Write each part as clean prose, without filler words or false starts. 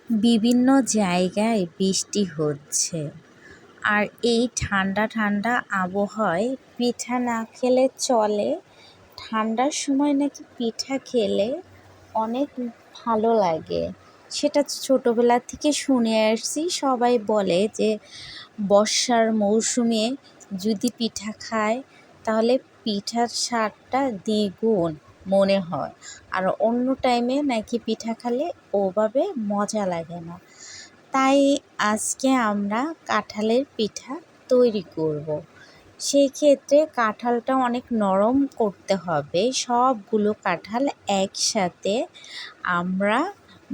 বিভিন্ন জায়গায় বৃষ্টি হচ্ছে, আর এই ঠান্ডা ঠান্ডা আবহাওয়ায় পিঠা না খেলে চলে। ঠান্ডার সময় নাকি পিঠা খেলে অনেক ভালো লাগে। সেটা ছোটোবেলা থেকে শুনে আসছি। সবাই বলে যে বর্ষার মৌসুমে যদি পিঠা খায় তাহলে পিঠার স্বাদটা দ্বিগুণ মনে হয়, আর অন্য টাইমে নাকি পিঠা খেলে ওভাবে মজা লাগে না। তাই আজকে আমরা কাঁঠালের পিঠা তৈরি করব। সেই ক্ষেত্রে কাঁঠালটা অনেক নরম করতে হবে। সবগুলো কাঁঠাল একসাথে আমরা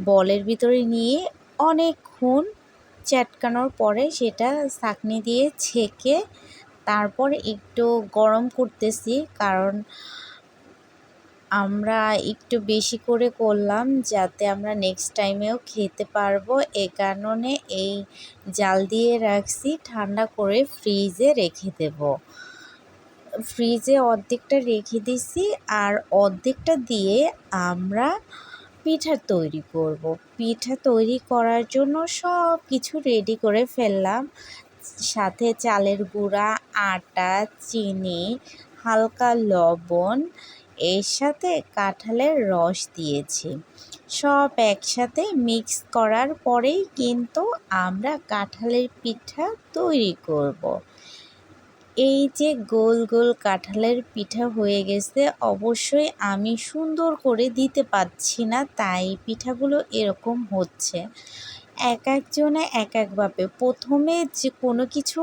বলের ভিতরে নিয়ে অনেকক্ষণ চ্যাটকানোর পরে সেটা ছাঁকনি দিয়ে ছেঁকে তারপর একটু গরম করতেছি, কারণ আমরা একটু বেশি করে করলাম যাতে আমরা নেক্সট টাইমেও খেতে পারবো। এ কারণে এই জাল দিয়ে রাখছি, ঠান্ডা করে ফ্রিজে রেখে দেব। ফ্রিজে অর্ধেকটা রেখে দিছি, আর অর্ধেকটা দিয়ে আমরা পিঠা তৈরি করব। পিঠা তৈরি করার জন্য সব কিছু রেডি করে ফেললাম, সাথে চালের গুঁড়া, আটা, চিনি, হালকা লবণ, এর সাথে কাঁঠালের রস দিয়েছি। সব একসাথে মিক্স করার পরেই কিন্তু আমরা কাঁঠালের পিঠা তৈরি করব। এই যে গোল গোল কাঁঠালের পিঠা হয়ে গেছে। অবশ্যই আমি সুন্দর করে দিতে পারছি না, তাই পিঠাগুলো এরকম হচ্ছে। এক একজনে এক একভাবে প্রথমে যে কোনো কিছু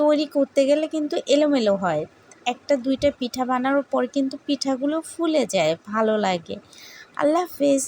তৈরি করতে গেলে কিন্তু এলোমেলো হয়। একটা দুইটা পিঠা বানানোর পর কিন্তু পিঠাগুলো ফুলে যায়, ভালো লাগে। আল্লাহ হাফেজ।